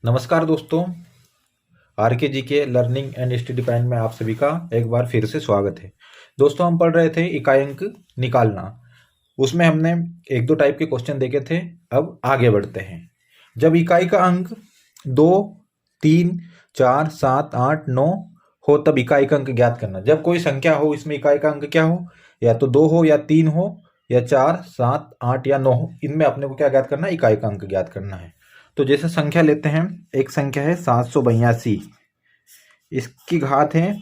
नमस्कार दोस्तों। आरके जी के लर्निंग एंड स्टडी प्लान में आप सभी का एक बार फिर से स्वागत है। दोस्तों, हम पढ़ रहे थे इकाई अंक निकालना। उसमें हमने एक दो टाइप के क्वेश्चन देखे थे। अब आगे बढ़ते हैं। जब इकाई का अंक 2, 3, 4, 7, 8, 9 हो तब इकाई का अंक ज्ञात करना। जब कोई संख्या हो इसमें इकाई का अंक क्या हो, या तो 2 हो या 3 हो या 4, 7, 8 या 9 हो, इनमें अपने को क्या ज्ञात करना है, इकाई का अंक ज्ञात करना है। तो जैसे संख्या लेते हैं, एक संख्या है 782, इसकी घात है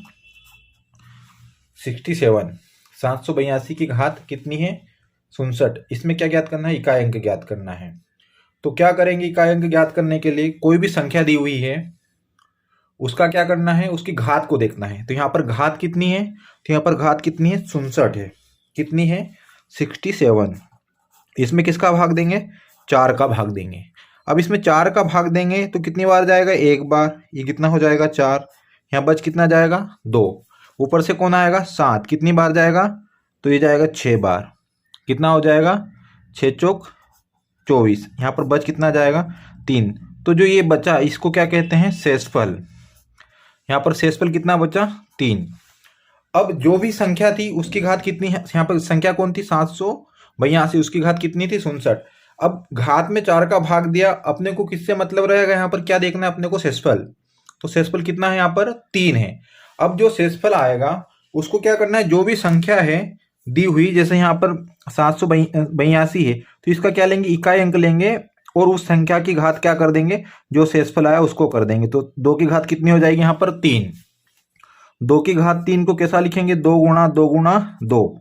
67। 782 की घात कितनी है, 67। इसमें क्या ज्ञात करना है, इकाई अंक ज्ञात करना है। तो क्या करेंगे, इकाई अंक ज्ञात करने के लिए कोई भी संख्या दी हुई है उसका क्या करना है, उसकी घात को देखना है। तो यहाँ पर घात कितनी है, तो यहाँ पर घात कितनी है, 67 है। कितनी है, 67। इसमें किसका भाग देंगे, 4 का भाग देंगे। अब इसमें 4 का भाग देंगे तो कितनी बार जाएगा, एक बार। ये कितना हो जाएगा, 4। यहाँ बच कितना जाएगा, 2। ऊपर से कौन आएगा, 7। कितनी बार जाएगा, तो ये जाएगा 6 बार। कितना हो जाएगा, 6 चौक 24। यहाँ पर बच कितना जाएगा, 3। तो जो ये बचा इसको क्या कहते हैं, शेषफल। यहाँ पर शेषफल कितना बचा, 3। अब जो भी संख्या थी उसकी घात कितनी है, यहाँ पर संख्या कौन थी, 782, उसकी घात कितनी थी, 67। अब घात में 4 का भाग दिया, अपने को किससे मतलब रहेगा, यहाँ पर क्या देखना है अपने को, शेषफल। तो शेषफल कितना है, यहाँ पर 3 है। अब जो शेषफल आएगा उसको क्या करना है, जो भी संख्या है दी हुई, जैसे यहाँ पर 782 है तो इसका क्या लेंगे, इकाई अंक लेंगे और उस संख्या की घात क्या कर देंगे, जो शेषफल आया उसको कर देंगे। तो 2 की घात कितनी हो जाएगी, यहाँ पर 3। 2 की घात 3 को कैसा लिखेंगे, 2 गुणा 2 गुणा 2।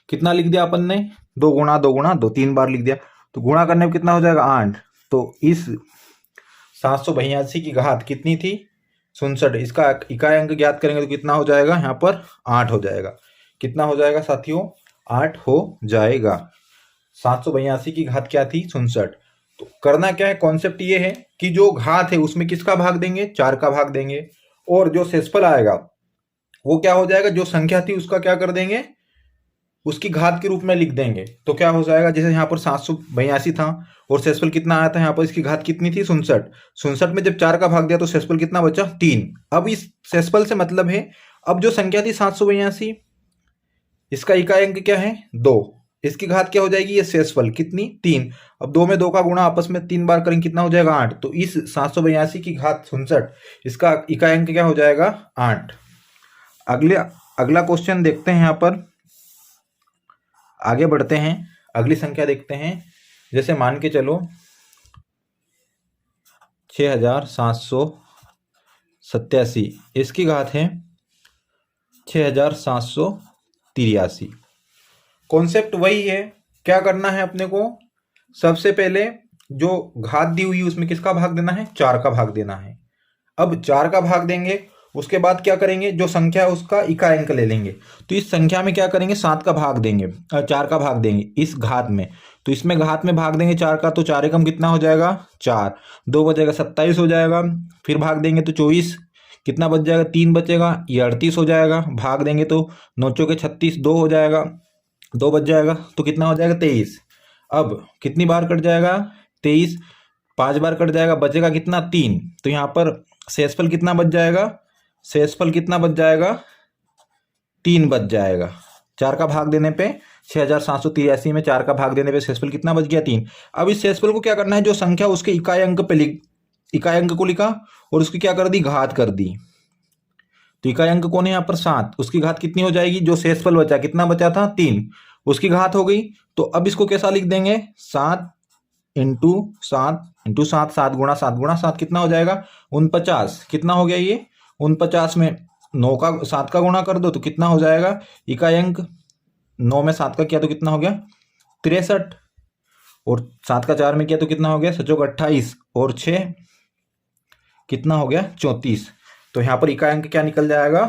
कितना लिख दिया अपन ने, 2 गुणा 2 गुणा 2, 3 बार लिख दिया। तो गुणा करने में कितना हो जाएगा, 8। तो इस 782 की घात कितनी थी, 67। इसका इकाई अंक ज्ञात करेंगे तो कितना हो जाएगा, यहाँ पर 8 हो जाएगा। कितना हो जाएगा साथियों, 8 हो जाएगा। 782 की घात क्या थी, 67। तो करना क्या है, कॉन्सेप्ट ये है कि जो घात है उसमें किसका भाग देंगे, 4 का भाग देंगे। और जो शेषफल आएगा वो क्या हो जाएगा, जो संख्या थी उसका क्या कर देंगे, उसकी घात के रूप में लिख देंगे। तो क्या हो जाएगा, जैसे यहाँ पर 782 था और शेषफल कितना आया था, यहाँ पर इसकी घात कितनी थी, 67। 67 में जब 4 का भाग दिया तो शेषफल कितना बचा, 3। अब इस शेषफल से मतलब है, अब जो संख्या थी 782, इसका इकाई अंक क्या है, 2। इसकी घात क्या हो जाएगी, ये शेषफल कितनी, 3। अब 2 में 2 का गुणा आपस में 3 बार करेंगे, कितना हो जाएगा, 8। तो इस 782 की घात 67, इसका इकाई अंक क्या हो जाएगा, 8। अगला क्वेश्चन देखते हैं। यहाँ पर आगे बढ़ते हैं, अगली संख्या देखते हैं। जैसे मान के चलो 6787, इसकी घात है 6783। कॉन्सेप्ट वही है। क्या करना है अपने को, सबसे पहले जो घात दी हुई उसमें किसका भाग देना है, 4 का भाग देना है। अब 4 का भाग देंगे, उसके बाद क्या करेंगे, जो संख्या है उसका इकाई अंक ले लेंगे। तो इस संख्या में क्या करेंगे, 7 का भाग देंगे, 4 का भाग देंगे इस घात में। तो इसमें घात में भाग देंगे 4 का, तो 4 एकम कितना हो जाएगा, 4। 2 बचेगा, 27 हो जाएगा। फिर भाग देंगे तो 24, कितना बच जाएगा, 3 बचेगा, ये 38 हो जाएगा। भाग देंगे तो 9 चौके 36, 2 हो जाएगा, 2 बच जाएगा, तो कितना हो जाएगा, 23। अब कितनी बार कट जाएगा, 23। 5 बार कट जाएगा, बचेगा कितना, 3। तो यहाँ पर शेषफल कितना बच जाएगा, शेषफल कितना बच जाएगा, 3 बच जाएगा। 4 का भाग देने पे 6783 में 4 का भाग देने पे शेषफल कितना बच गया, 3। अब इस शेषफल को क्या करना है, जो संख्या उसके इकाई अंक पे इकाई अंक को लिखा और उसकी क्या कर दी, घात कर दी। तो इकाई अंक कौन है यहाँ पर, 7। उसकी घात कितनी हो जाएगी, जो शेषफल बचा, कितना बचा था, 3, उसकी घात हो गई। तो अब इसको कैसा लिख देंगे, 7 इंटू 7 इंटू 7, 7 गुणा 7 गुणा 7 कितना हो जाएगा, 49। कितना हो गया ये, 49 में 9 का 7 का गुणा कर दो तो कितना हो जाएगा, इकाई अंक 9 में 7 का किया तो कितना हो गया, 63। और 7 का 4 में किया तो कितना हो गया, 28 और 6 कितना हो गया, 34। तो यहाँ पर इकाई अंक क्या निकल जाएगा,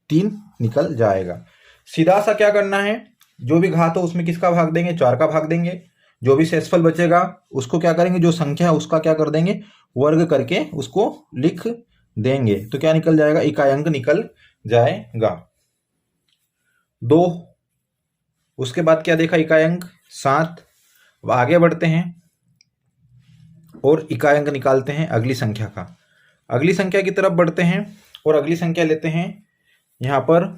3 निकल जाएगा। सीधा सा क्या करना है, जो भी घात हो उसमें किसका भाग देंगे, 4 का भाग देंगे। जो भी शेषफल बचेगा उसको क्या करेंगे, जो संख्या है उसका क्या कर देंगे, वर्ग करके उसको लिख देंगे। तो क्या निकल जाएगा, इकाई अंक निकल जाएगा 2। उसके बाद क्या देखा, इकाई अंक 7। अब आगे बढ़ते हैं। और इकाई अंक निकालते हैं अगली संख्या का। अगली संख्या की तरफ बढ़ते हैं और अगली संख्या लेते हैं यहाँ पर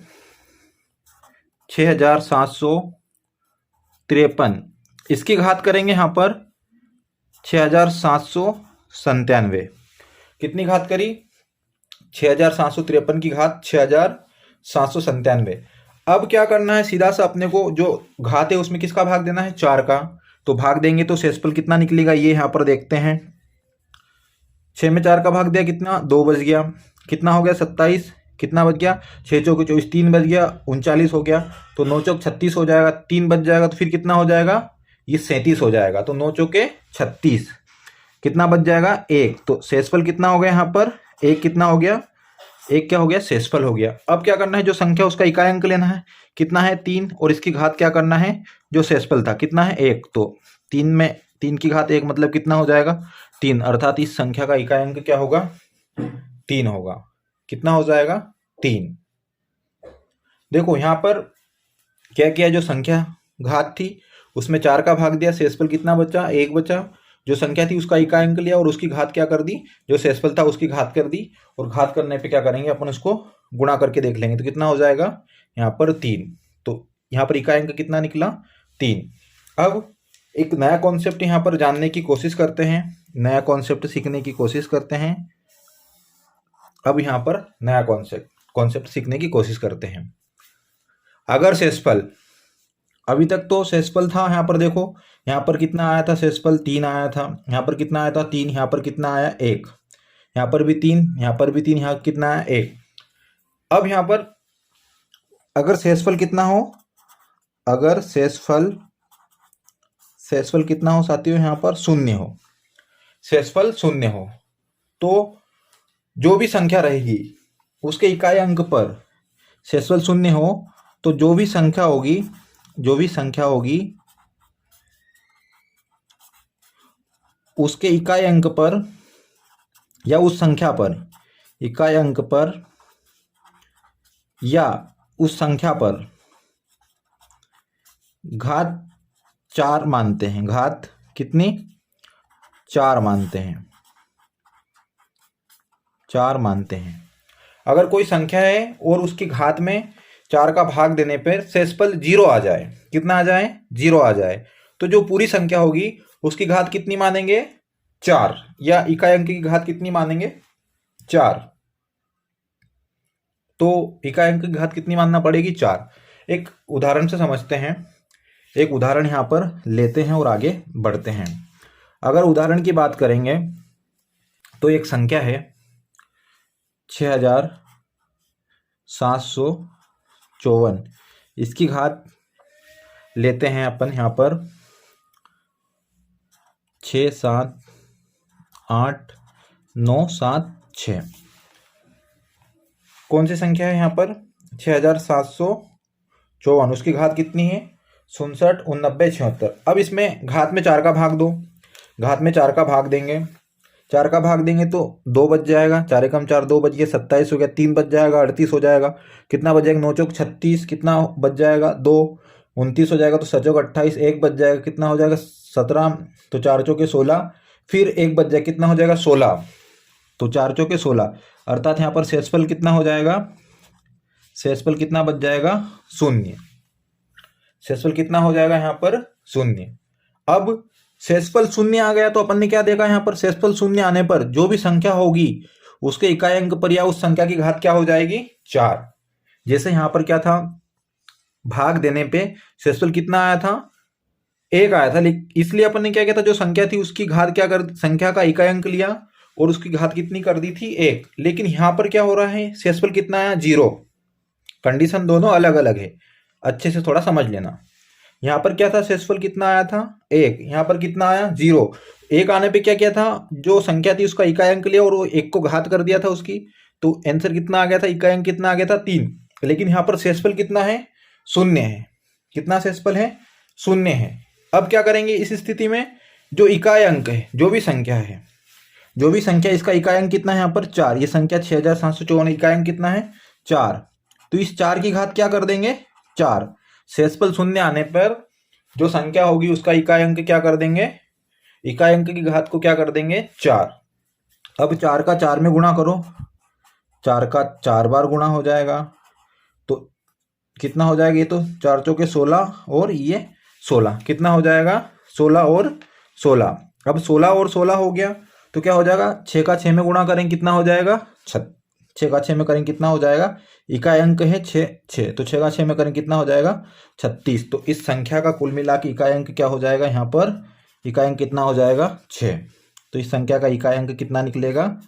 6753। इसकी घात करेंगे यहाँ पर 6797। कितनी घात करी? 6753 की घात 6797। अब क्या करना है, सीधा सा अपने को जो घात है उसमें किसका भाग देना है? 4 का। तो भाग देंगे तो शेषफल कितना निकलेगा ये यहाँ पर देखते हैं। 6 में 4 का भाग दिया कितना? 2 बच गया। कितना हो गया? 27। कितना बच गया? 6 चौके 24, 3 बच गया, 39 हो गया। तो 9 चौक 36 हो जाएगा, 3 बच जाएगा तो फिर कितना हो जाएगा? ये 37 हो जाएगा। तो 9 चौके 36, कितना बच जाएगा? 1। तो शेषफल कितना हो गया यहाँ पर? 1 कितना हो गया? 1 क्या हो गया? शेषफल हो गया। अब क्या करना है, जो संख्या उसका इकाई अंक लेना है। कितना है? 3। और इसकी घात क्या करना है? जो शेषफल था कितना है? 1। तो 3 में 3 की घात 1 मतलब कितना हो जाएगा? 3। अर्थात इस संख्या का इकाई अंक क्या होगा? 3 होगा। कितना हो जाएगा? 3। देखो यहाँ पर क्या किया, जो संख्या घात थी उसमें 4 का भाग दिया, शेषफल कितना बचा? 1 बचा। जो संख्या थी उसका इकाई अंक लिया और उसकी घात क्या कर दी? जो शेषफल था उसकी घात कर दी। और घात करने पे क्या करेंगे अपन? उसको गुणा करके देख लेंगे। तो कितना हो जाएगा यहाँ पर? 3। तो यहाँ पर इकाई अंक कितना निकला? 3। अब एक नया कॉन्सेप्ट यहाँ पर जानने की कोशिश करते हैं, नया कॉन्सेप्ट सीखने की कोशिश करते हैं। अब यहाँ पर नया कॉन्सेप्ट सीखने की कोशिश करते हैं। अगर शेषफल, अभी तक तो शेषफल था यहाँ पर, देखो यहाँ पर कितना आया था? शेषफल 3 आया था। यहाँ पर कितना आया था? 3। यहाँ पर कितना आया? 1। यहाँ पर भी 3, यहाँ पर भी 3, यहाँ कितना आया? 1। अब यहाँ पर अगर शेषफल कितना हो, अगर शेषफल कितना हो साथियों? यहाँ पर 0 हो, शेषफल 0 हो, तो जो भी संख्या रहेगी उसके इकाई अंक पर शेषफल 0 हो, तो जो भी संख्या होगी उसके इकाई अंक पर या उस संख्या पर, इकाई अंक पर या उस संख्या पर घात 4 मानते हैं। घात कितनी? 4 मानते हैं। 4 मानते हैं। अगर कोई संख्या है और उसकी घात में 4 का भाग देने पर शेषफल 0 आ जाए, कितना आ जाए? 0 आ जाए, तो जो पूरी संख्या होगी उसकी घात कितनी मानेंगे? 4। या इकाई अंक की घात कितनी मानेंगे? 4। तो इकाई अंक की घात कितनी मानना पड़ेगी? 4। एक उदाहरण से समझते हैं। एक उदाहरण यहाँ पर लेते हैं और आगे बढ़ते हैं। अगर उदाहरण की बात करेंगे तो एक संख्या है 6754। इसकी घात लेते हैं अपन यहाँ पर 6 7 8 9 7 6। कौन सी संख्या है यहाँ पर? 6754। उसकी घात कितनी है? 67 89 76। अब इसमें घात में 4 का भाग दो। घात में 4 का भाग देंगे, 4 का भाग देंगे तो 2 बच जाएगा। 4 एकम 4, 2 बच गया, 27 हो गया। 3 बच जाएगा, 38 हो जाएगा। कितना बच जाएगा? 9 चौक 36, कितना बच जाएगा? 2, 29 हो जाएगा। तो 7 चौक 28, 1 बच जाएगा, कितना हो जाएगा? 17। तो 4 चौके 16, फिर 1 बच जाएगा, कितना हो जाएगा? 16। तो 4 चौके 16, अर्थात यहाँ पर शेषफल कितना हो जाएगा? शेषफल कितना बच जाएगा? 0। शेषफल कितना हो जाएगा यहाँ पर? 0। अब शेषफल 0 आ गया तो अपन ने क्या देखा यहाँ पर? शेषफल 0 आने पर जो भी संख्या होगी उसके इकाई अंक पर या उस संख्या की घात क्या हो जाएगी? 4। जैसे यहाँ पर क्या था, भाग देने पे शेषफल कितना आया था? 1 आया था, इसलिए अपन ने क्या किया था, जो संख्या थी उसकी घात क्या कर, संख्या का इकाई अंक लिया और उसकी घात कितनी कर दी थी? 1। लेकिन यहाँ पर क्या हो रहा है? शेषफल कितना आया? 0। कंडीशन दोनों अलग अलग है, अच्छे से थोड़ा समझ लेना। यहाँ पर क्या था? शेषफल कितना आया था? 1। यहाँ पर कितना आया? 0। 1 आने पे क्या किया था, जो संख्या थी उसका इकाई अंक लिया और वो 1 को घात कर दिया था उसकी, तो आंसर कितना आ गया था? इकाई अंक कितना आ गया था? 3। लेकिन यहाँ पर शेषफल कितना है? 0 है। कितना शेषफल है? 0 है। अब क्या करेंगे इस स्थिति में? जो इकाई अंक है, जो भी संख्या है, जो भी संख्या, इसका इकाई अंक कितना है यहाँ पर? 4। ये संख्या 6754, इकाई अंक कितना है? 4। तो इस 4 की घात क्या कर देंगे? 4। शेषफल 0 आने पर जो संख्या होगी उसका इकाई अंक क्या कर देंगे? इकाई अंक की घात को क्या कर देंगे 4। अब 4 का 4 में गुणा करो, 4 का 4 बार गुणा हो जाएगा तो कितना हो जाएगा, ये तो 4 चौके 16 और ये 16, कितना हो जाएगा 16 और 16। अब 16 और 16 हो गया तो क्या हो जाएगा, 6 का 6 में गुणा करें कितना हो जाएगा 6 का 6 में करें कितना हो जाएगा, इकाई अंक है 6 तो 6 का 6 में करें कितना हो जाएगा 36। तो इस संख्या का कुल मिला के इकाई अंक क्या हो जाएगा, यहाँ पर इकाई अंक कितना हो जाएगा 6। तो इस संख्या का इकाई अंक कितना निकलेगा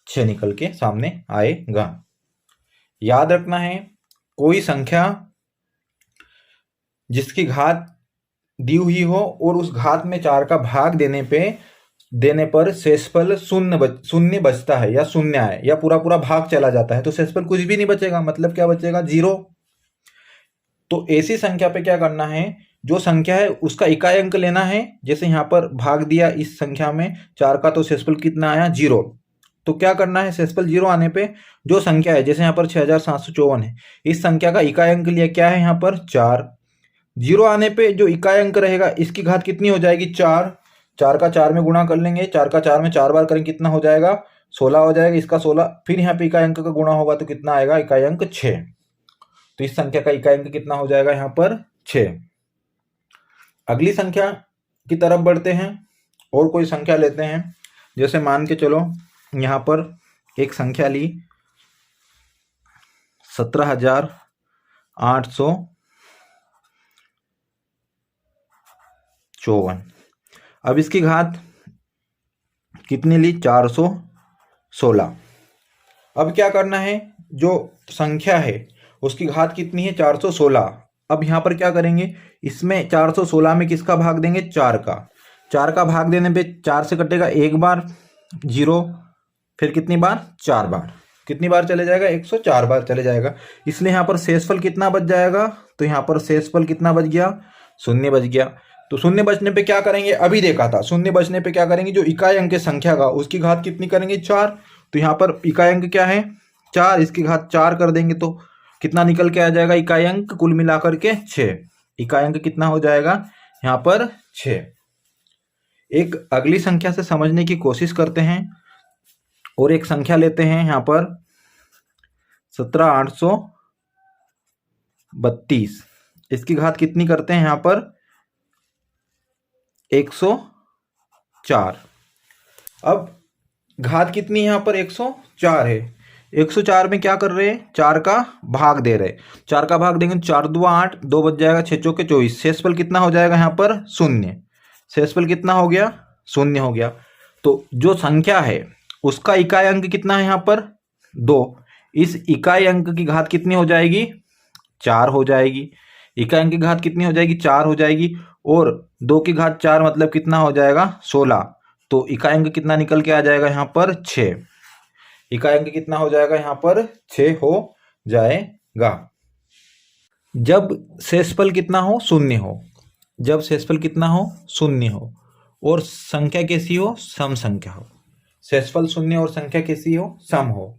6 निकल के सामने आएगा। याद रखना है, कोई संख्या जिसकी घात दी हुई हो और उस घात में 4 का भाग देने पर शेषफल शून्य बचता है या शून्य है या पूरा पूरा भाग चला जाता है तो शेषफल कुछ भी नहीं बचेगा, मतलब क्या बचेगा 0। तो ऐसी संख्या पे क्या करना है, जो संख्या है उसका इकाई अंक लेना है। जैसे यहाँ पर भाग दिया इस संख्या में 4 का तो शेषफल कितना आया 0। तो क्या करना है, शेषफल 0 आने पे जो संख्या है, जैसे यहाँ पर 6754 है, इस संख्या का इकाई अंक लिया क्या है यहाँ पर 4। 0 आने पे जो इकाई अंक रहेगा इसकी घात कितनी हो जाएगी 4। 4 का 4 में गुणा कर लेंगे, 4 का 4 में 4 बार करेंगे कितना हो जाएगा 16 हो जाएगा, इसका 16, फिर यहाँ पे इकाई अंक का गुणा होगा तो कितना आएगा इकाई अंक 6। तो इस संख्या का इकाई अंक कितना हो जाएगा यहाँ पर 6। अगली संख्या की तरफ बढ़ते हैं और कोई संख्या लेते हैं। जैसे मान के चलो यहाँ पर एक संख्या ली 17,854। अब इसकी घात कितनी ली 416। अब क्या करना है, जो संख्या है उसकी घात कितनी है 416। अब यहाँ पर क्या करेंगे, इसमें 416 में किसका भाग देंगे 4 का। 4 का भाग देने पे 4 से कटेगा 1 बार 0, फिर कितनी बार 4 बार, कितनी बार चले जाएगा 104 बार चले जाएगा। इसलिए यहाँ पर शेषफल कितना बच जाएगा, तो यहाँ पर शेषफल कितना बच गया 0 बच गया। तो 0 बचने पे क्या करेंगे, अभी देखा था 0 बचने पे क्या करेंगे, जो इकाई अंक संख्या का उसकी घात कितनी करेंगे 4। तो यहाँ पर इकाई अंक क्या है 4, इसकी घात 4 कर देंगे तो कितना निकल के आ जाएगा इकाई अंक कुल मिलाकर के 6। इकाई अंक कितना हो जाएगा यहाँ पर 6। एक अगली संख्या से समझने की कोशिश करते हैं और एक संख्या लेते हैं यहाँ पर 17,832। इसकी घात कितनी करते हैं यहाँ पर 104। अब घात कितनी यहाँ पर 104 है, 104 में क्या कर रहे हैं 4 का भाग दे रहे, 4 का भाग देंगे 4 2 8, 2 बच जाएगा 6 चौके 24। शेषफल कितना हो जाएगा यहाँ पर 0। शेषफल कितना हो गया 0 हो गया। तो जो संख्या है उसका इकाई अंक कितना है यहाँ पर 2। इस इकाई अंक की घात कितनी हो जाएगी 4 हो जाएगी। इकाई अंक की घात कितनी हो जाएगी 4 हो जाएगी, और 2 की घात 4 मतलब कितना हो जाएगा 16। तो इकाई अंक कितना निकल के आ जाएगा यहाँ पर 6। इकाई अंक कितना हो जाएगा यहाँ पर 6 हो जाएगा। जब शेषफल कितना हो 0 हो, जब शेषफल कितना हो 0 हो और संख्या कैसी हो सम संख्या हो, शेषफल 0 और संख्या कैसी हो सम हो,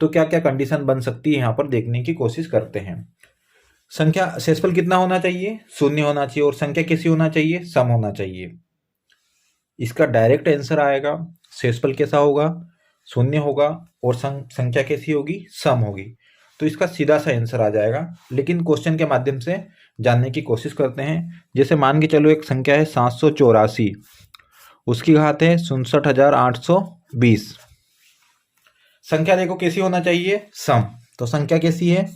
तो क्या क्या कंडीशन बन सकती है यहाँ पर देखने की कोशिश करते हैं। संख्या शेषफल कितना होना चाहिए 0 होना चाहिए और संख्या कैसी होना चाहिए सम होना चाहिए। इसका डायरेक्ट आंसर आएगा शेषफल कैसा होगा 0 होगा और संख्या कैसी होगी सम होगी। तो इसका सीधा सा आंसर आ जाएगा, लेकिन क्वेश्चन के माध्यम से जानने की कोशिश करते हैं। जैसे मान के चलो एक संख्या है 784, उसकी घात है 67,820। संख्या देखो कैसी होना चाहिए सम, तो संख्या कैसी है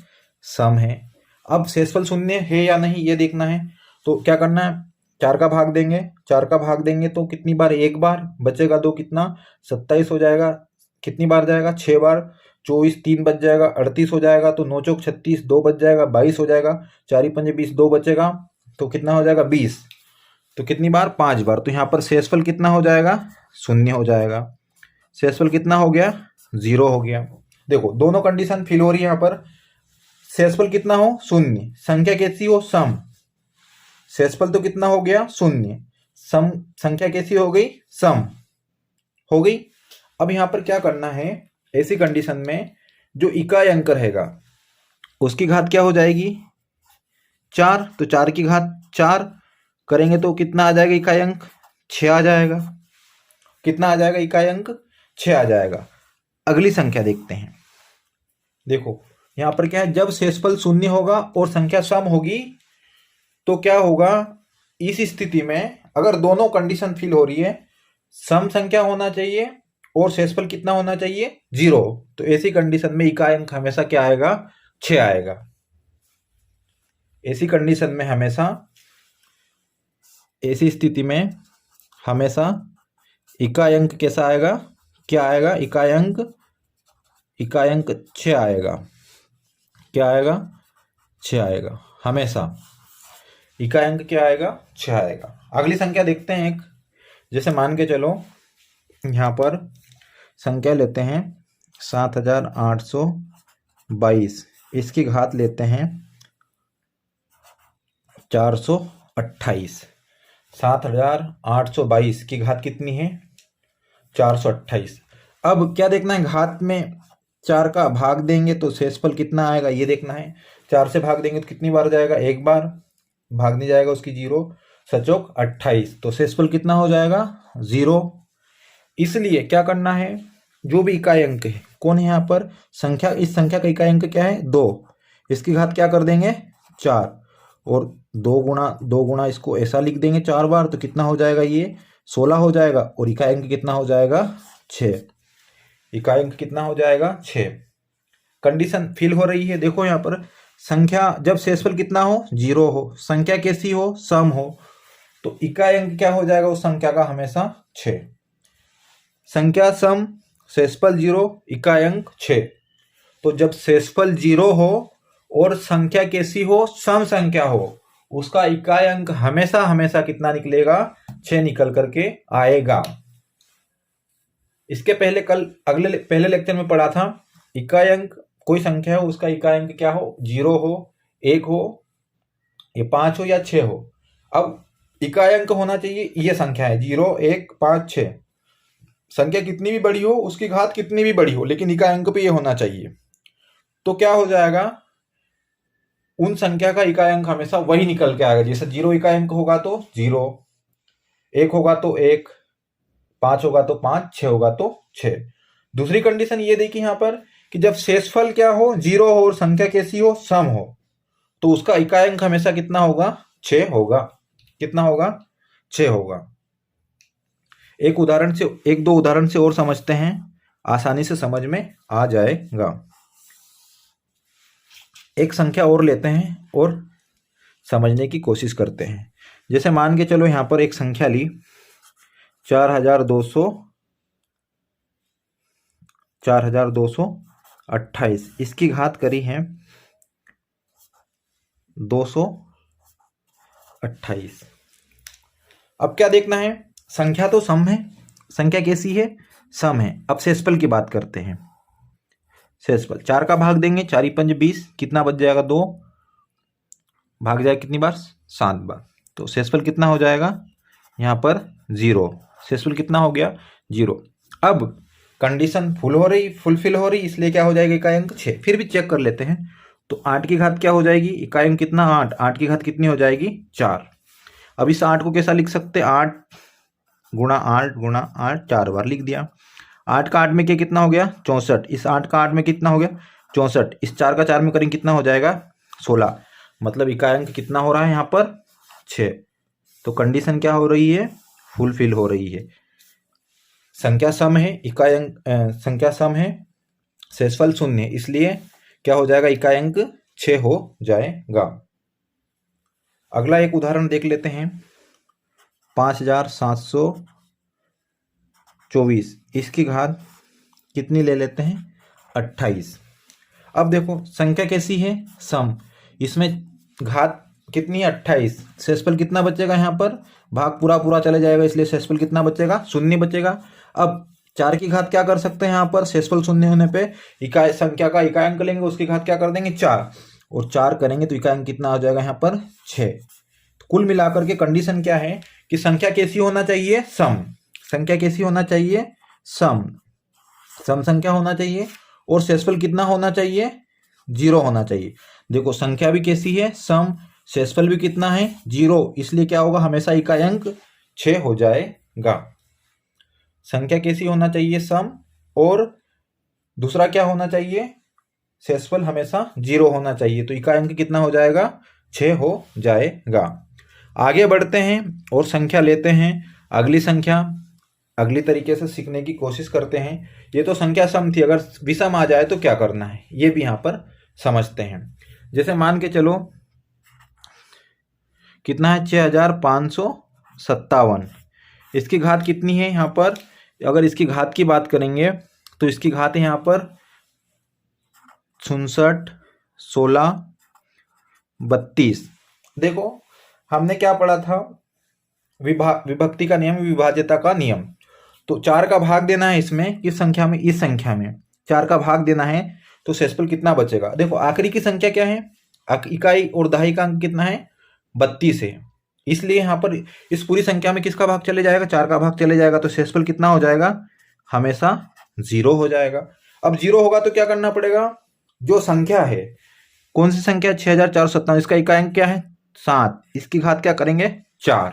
सम है। अब शेषफल 0 है या नहीं ये देखना है, तो क्या करना है 4 का भाग देंगे, 4 का भाग देंगे तो कितनी बार 1 बार बचेगा 2 कितना 27 हो जाएगा, कितनी बार जाएगा 6 बार, 24 3 बच जाएगा 38 हो जाएगा, तो 9 चौक 36 2 बच जाएगा 22 हो जाएगा, 4 5 20 2 बचेगा तो कितना हो जाएगा 20, तो कितनी बार 5 बार। तो यहाँ पर शेषफल कितना हो जाएगा 0 हो जाएगा। शेषफल कितना हो गया 0 हो गया। देखो दोनों कंडीशन फिल हो रही है यहाँ पर। शेषफल कितना हो 0, संख्या कैसी हो सम, शेषफल तो कितना हो गया 0, सम संख्या कैसी हो गई सम हो गई। अब यहाँ पर क्या करना है, ऐसी कंडीशन में जो इकाई अंक रहेगा उसकी घात क्या हो जाएगी 4, तो 4 की घात 4 करेंगे तो कितना आ जाएगा इकाई अंक 6 आ जाएगा। कितना आ जाएगा? इकाई अंक 6 आ जाएगा। अगली संख्या देखते हैं। देखो यहां पर क्या है, जब शेषफल शून्य होगा और संख्या सम होगी तो क्या होगा, इस स्थिति में अगर दोनों कंडीशन फिल हो रही है, सम संख्या होना चाहिए और शेषफल कितना होना चाहिए? 0, तो ऐसी कंडीशन में इकाई अंक हमेशा क्या आएगा? 6 आएगा। ऐसी कंडीशन में हमेशा, ऐसी स्थिति में हमेशा इकाई अंक कैसा आएगा? क्या आएगा? इकाई अंक 6 आएगा। क्या आएगा? 6 आएगा। हमेशा इकाई अंक क्या आएगा? 6 आएगा। अगली संख्या देखते हैं एक, जैसे मान के चलो यहाँ पर संख्या लेते हैं 7822, इसकी घात लेते हैं 428। 7822 की घात कितनी है? 428। अब क्या देखना है, घात में 4 का भाग देंगे तो शेषफल कितना आएगा ये देखना है। 4 से भाग देंगे तो कितनी बार जाएगा? एक बार। भाग नहीं जाएगा उसकी 0, सचोक 28, तो शेषफल कितना हो जाएगा? 0। इसलिए क्या करना है, जो भी इकाई अंक है, कौन है यहाँ पर? संख्या। इस संख्या का इकाई अंक क्या है? 2। इसकी घात क्या कर देंगे? 4, और 2 गुणा इसको ऐसा लिख देंगे 4 बार, तो कितना हो जाएगा? ये 16 हो जाएगा। और इकाई अंक कितना हो जाएगा? 6। इकाई अंक कितना हो जाएगा? 6। कंडीशन फिल हो रही है। देखो यहाँ पर संख्या जब शेषफल कितना हो? 0 हो, संख्या कैसी हो? सम हो, तो इकाई अंक क्या हो जाएगा उस संख्या का? हमेशा 6। संख्या सम, शेषफल 0, इकाई अंक 6। तो जब शेषफल 0 हो और संख्या कैसी हो? सम संख्या हो, उसका इकाई अंक हमेशा हमेशा कितना निकलेगा? 6 निकल करके आएगा। इसके पहले पहले लेक्चर में पढ़ा था, इकाई अंक कोई संख्या हो उसका इकाई अंक क्या हो? 0 हो, 1 हो, ये 5 हो या 6 हो। अब इकाई अंक होना चाहिए, ये संख्या है 0, 1, 5, 6। संख्या कितनी भी बड़ी हो, उसकी घात कितनी भी बड़ी हो, लेकिन इकाई अंक पे ये होना चाहिए। तो क्या हो जाएगा, उन संख्या का इकाई अंक हमेशा वही निकल के आएगा। जैसे 0 इकाई अंक होगा तो 0, 1 होगा तो 1, 5 होगा तो 5, 6 होगा तो 6। दूसरी कंडीशन ये देखिए यहाँ पर कि जब शेषफल क्या हो? 0 हो और संख्या कैसी हो? सम हो, तो उसका इकाई अंक हमेशा कितना होगा? 6 होगा। कितना होगा? 6 होगा। एक दो उदाहरण से और समझते हैं, आसानी से समझ में आ जाएगा। एक संख्या और लेते हैं और समझने की कोशिश करते हैं। जैसे मान के चलो यहाँ पर एक संख्या ली 4228, इसकी घात करी है 228। अब क्या देखना है, संख्या तो सम है, संख्या कैसी है? सम है। अब शेषफल की बात करते हैं। शेषफल 4 का भाग देंगे, 4 × 5 = 20, कितना बच जाएगा? 2, भाग जाएगा कितनी बार? 7 बार। तो शेषफल कितना हो जाएगा यहाँ पर? 0। शेषफल कितना हो गया? 0। अब कंडीशन फुलफिल हो रही, इसलिए क्या हो जाएगा? इकाई अंक 6। फिर भी चेक कर लेते हैं। तो 8 की घात क्या हो जाएगी? इकाई अंक कितना? 8। 8 की घात कितनी हो जाएगी? 4। अब इस 8 को कैसा लिख सकते? 8 गुणा 8 गुणा 8, 4 बार लिख दिया। 8 का 8 में क्या कितना हो गया? 64। इस 8 का 8 में कितना हो गया? 64। इस 4 का 4 में करेंगे कितना हो जाएगा? 16। मतलब इकाई अंक कितना हो रहा है यहाँ पर? 6। तो कंडीशन क्या हो रही है? फुलफिल हो रही है। संख्या सम है, इकाई अंक संख्या सम है, शेषफल 0, इसलिए क्या हो जाएगा? इकाई अंक 6 हो जाएगा। अगला एक उदाहरण देख लेते हैं। 5724, इसकी घात कितनी ले लेते हैं? 28। अब देखो संख्या कैसी है? सम, इसमें घात कितनी है? 28। शेषफल कितना बचेगा यहाँ पर? भाग पूरा चले जाएगा, इसलिए शेषफल कितना बचेगा? 0 बचेगा। अब 4 की घात क्या कर सकते हैं यहाँ पर? शेषफल 0 होने पे इकाई संख्या का इकाई अंक लेंगे, उसकी घात क्या कर देंगे? 4, और 4 करेंगे तो इकाई अंक कितना हो जाएगा यहाँ पर? 6। तो कुल मिलाकर के कंडीशन क्या है कि संख्या कैसी होना चाहिए? सम। संख्या कैसी होना चाहिए? सम संख्या होना चाहिए, और शेषफल कितना होना चाहिए? 0 होना चाहिए। देखो संख्या भी कैसी है? सम, शेषफल भी कितना है? 0, इसलिए क्या होगा? हमेशा इकाई अंक 6 हो जाएगा। जाएगा। संख्या कैसी होना चाहिए? सम। और दूसरा क्या होना चाहिए? शेषफल हमेशा 0 होना चाहिए। तो इकाई अंक कितना हो जाएगा? 6 हो जाएगा। आगे बढ़ते हैं और संख्या लेते हैं। अगली संख्या अगली तरीके से सीखने की कोशिश करते हैं। ये तो संख्या सम थी, अगर विषम आ जाए तो क्या करना है ये भी यहाँ पर समझते हैं। जैसे मान के चलो कितना है? 6557। इसकी घात कितनी है यहाँ पर? अगर इसकी घात की बात करेंगे तो इसकी घात है यहाँ पर 66, 16, 32। देखो हमने क्या पढ़ा था? विभक्ति का नियम, विभाज्यता का नियम। तो 4 का भाग देना है इसमें, किस संख्या में? इस संख्या में 4 का भाग देना है तो शेषफल कितना बचेगा? देखो आखिरी की संख्या क्या है? इकाई और दहाई का अंक कितना है? 32 है। इसलिए यहाँ पर इस पूरी संख्या में किसका भाग चले जाएगा? 4 का भाग चले जाएगा। तो शेषफल कितना हो जाएगा? हमेशा 0 हो जाएगा। अब 0 होगा तो क्या करना पड़ेगा? जो संख्या है, कौन सी संख्या? 6457। इसका इकाई अंक क्या है? 7। इसकी घात क्या करेंगे? 4।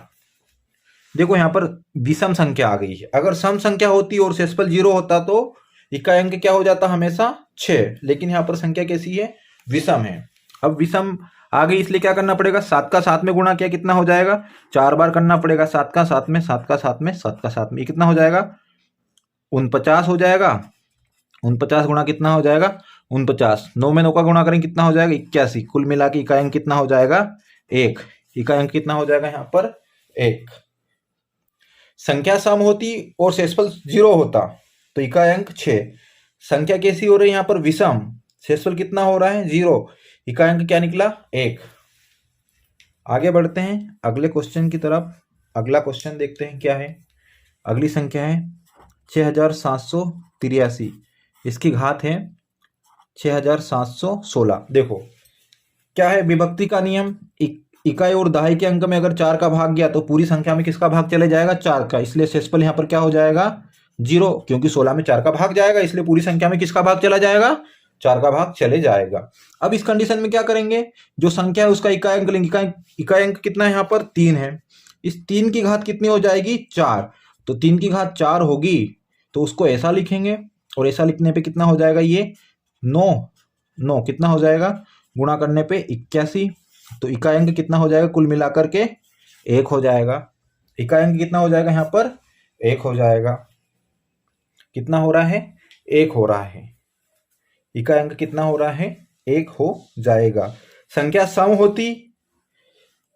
देखो यहाँ पर विषम संख्या आ गई है। अगर सम संख्या होती और शेषफल 0 होता तो इकाई अंक क्या हो जाता? हमेशा 6। लेकिन यहाँ पर संख्या कैसी है? विषम है। अब विषम आ गई इसलिए क्या करना पड़ेगा? 7 का 7 में गुणा किया कितना हो जाएगा? 4 बार करना पड़ेगा। 7 का 7 में, 7 का 7 में, 7 का 7 में, कितना हो जाएगा? 49 हो जाएगा। 49 गुणा कितना हो जाएगा? 49। 9 में 9 का गुणा करें कितना हो जाएगा? 81। कुल मिला के इकाई अंक कितना हो जाएगा? 1। इकाई अंक कितना हो जाएगा यहाँ पर? 1। संख्या सम होती और शेषफल 0 होता तो इकाई अंक 6। संख्या कैसी हो रही है यहाँ पर? विषम। शेषफल कितना हो रहा है? 0। इकाई अंक क्या निकला? 1। आगे बढ़ते हैं अगले क्वेश्चन की तरफ। अगला क्वेश्चन देखते हैं क्या है। अगली संख्या है 6783। इसकी घात है 6716। देखो क्या है? विभक्ति का नियम। इकाई और दहाई के अंक में अगर 4 का भाग गया तो पूरी संख्या में किसका भाग चले जाएगा? 4 का। इसलिए शेषफल यहाँ पर क्या हो जाएगा? 0, क्योंकि 16 में 4 का भाग जाएगा, इसलिए पूरी संख्या में किसका भाग चला जाएगा? 4 का भाग चले जाएगा। अब इस कंडीशन में क्या करेंगे? जो संख्या है उसका इकाई अंक लेंगे। इकाई अंक कितना है यहाँ पर? 3 है। इस 3 की घात कितनी हो जाएगी? 4। तो 3 की घात 4 होगी तो उसको ऐसा लिखेंगे, और ऐसा लिखने पे कितना हो जाएगा? ये 9 कितना हो जाएगा? गुणा करने पे 81। तो इकाई अंक कितना हो जाएगा? कुल मिलाकर के 1 हो जाएगा। इकाई अंक कितना हो जाएगा यहाँ पर? 1 हो जाएगा। कितना हो रहा है? 1 हो रहा है। इकाई अंक कितना हो रहा है? 1 हो जाएगा। संख्या सम होती,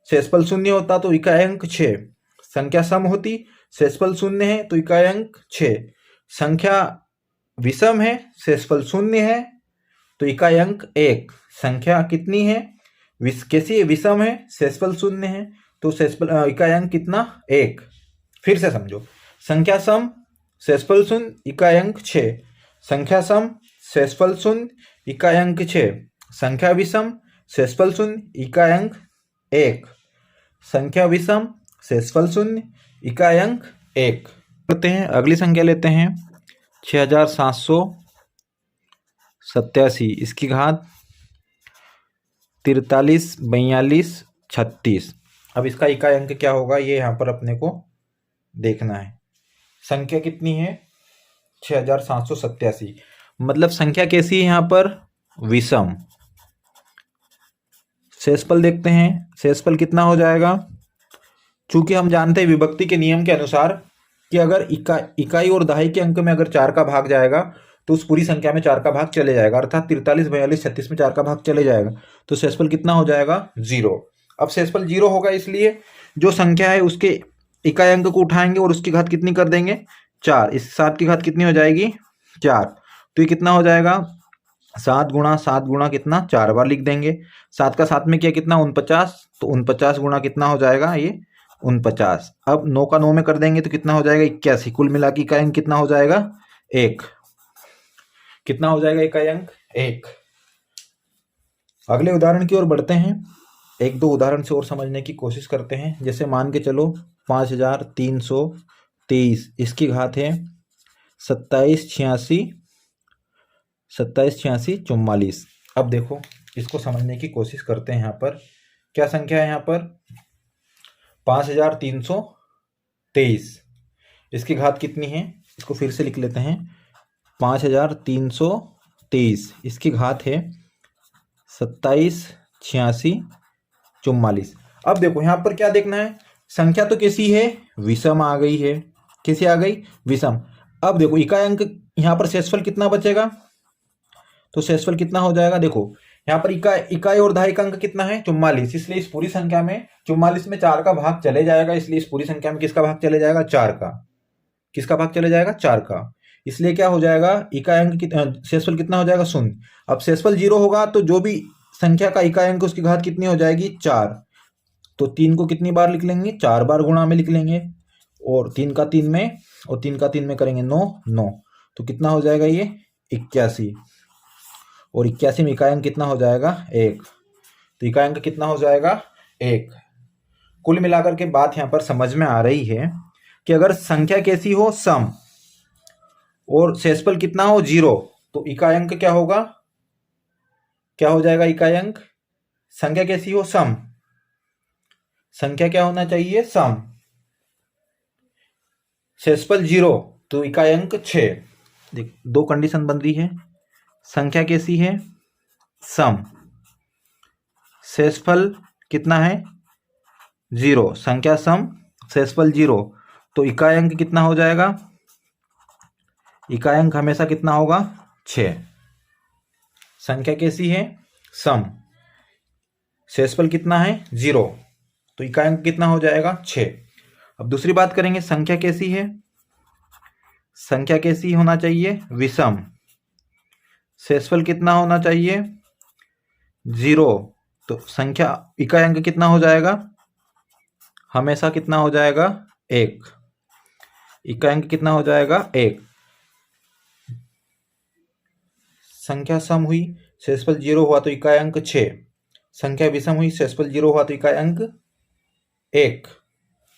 शेषफल 0 होता तो इकाई अंक 6। संख्या सम होती, शेषफल 0 है तो इकाई अंक 6। संख्या विषम है, शेषफल 0 है तो इकाई अंक 1। संख्या कितनी है? कैसी है? विषम है, शेषफल 0 है तो शेषफल इकाई अंक कितना? 1। फिर से समझो। संख्या सम, शेषफल 0, इकाई अंक 6। संख्या सम, शेषफल 0, इकाई अंक 6। संख्या विषम, शेषफल 0, इकाई अंक 1। संख्या विषम, शेषफल 0, इकाई अंक 1। करते हैं अगली संख्या लेते हैं 6787। इसकी घात 43, 42, 36। अब इसका इकाई अंक क्या होगा ये यहाँ पर अपने को देखना है। संख्या कितनी है? 6787। मतलब संख्या कैसी है यहाँ पर? विषम। शेषफल देखते हैं। शेषफल कितना हो जाएगा? चूंकि हम जानते हैं विभक्ति के नियम के अनुसार कि अगर इकाई और दहाई के अंक में अगर 4 का भाग जाएगा तो उस पूरी संख्या में 4 का भाग चले जाएगा, अर्थात 43, 42, 36 में 4 का भाग चले जाएगा। तो शेषफल कितना हो जाएगा? 0। अब शेषफल 0 होगा, इसलिए जो संख्या है उसके इकाई अंक को उठाएंगे और उसकी घात कितनी कर देंगे? 4। इस 7 की घात कितनी हो जाएगी? 4। तो ये कितना हो जाएगा? 7 गुणा 7 गुणा कितना? 4 बार लिख देंगे। 7 का 7 में किया कितना? 49। तो 49 गुणा कितना हो जाएगा? ये 49। अब 9 का 9 में कर देंगे तो कितना हो जाएगा? 81। कुल मिला के इकाई अंक कितना हो जाएगा? 1। कितना हो जाएगा इकाई अंक? 1। अगले उदाहरण की ओर बढ़ते हैं। एक दो उदाहरण से और समझने की कोशिश करते हैं। जैसे मान के चलो 5323। इसकी घात है 2786, 44। अब देखो इसको समझने की कोशिश करते हैं। यहाँ पर क्या संख्या है? यहाँ पर 5323। इसकी घात कितनी है, इसको फिर से लिख लेते हैं, 5323, इसकी घात है 27, 86, 44। अब देखो यहाँ पर क्या देखना है, संख्या तो कैसी है, विषम आ गई है। कैसी आ गई, विषम। अब देखो इकाई अंक, यहाँ पर शेषफल कितना बचेगा, तो शेषफल कितना हो जाएगा, देखो यहाँ पर इकाई और दहाई का अंक कितना है, 44, इसलिए इस पूरी संख्या में 44 में 4 का भाग चले जाएगा, इसलिए इस पूरी संख्या में किसका भाग चले जाएगा, 4 का। किसका भाग चले जाएगा, 4 का। इसलिए क्या हो जाएगा, इकाई अंक शेषफल कितना हो जाएगा, 0। अब शेषफल 0 होगा तो जो भी संख्या का इकाई अंक उसकी घात कितनी हो जाएगी, 4। तो 3 को कितनी बार लिख लेंगे, 4 बार गुणा में लिख लेंगे, और 3 का 3 में, और 3 का 3 में करेंगे 9, 9। तो कितना हो जाएगा ये, 81, और 81 में इकाई अंक कितना हो जाएगा, 1। तो इकाई अंक कितना हो जाएगा, 1। कुल मिलाकर के बात यहाँ पर समझ में आ रही है कि अगर संख्या कैसी हो, सम, और शेषफल कितना हो, 0, तो इकाई अंक क्या होगा, क्या हो जाएगा इकाई अंक, संख्या कैसी हो, सम, संख्या क्या होना चाहिए, सम, शेषफल 0, तो इकाई अंक 6। देख, दो कंडीशन बन रही है, संख्या कैसी है, सम, शेषफल कितना है, 0, संख्या सम, शेषफल 0, तो इकाई अंक कितना हो जाएगा, इकाई अंक हमेशा कितना होगा, 6। संख्या कैसी है, सम, शेषफल कितना है, 0, तो इकाई अंक कितना हो जाएगा, 6। अब दूसरी बात करेंगे, संख्या कैसी है, संख्या कैसी होना चाहिए, विषम, शेषफल कितना होना चाहिए, 0, तो संख्या इकाई अंक कितना हो जाएगा, हमेशा कितना हो जाएगा, 1। इकाई अंक कितना हो जाएगा, 1। संख्या सम हुई, शेषफल 0 हुआ तो इकाई अंक 6। संख्या विषम हुई, शेषफल 0 हुआ तो इकाई अंक 1।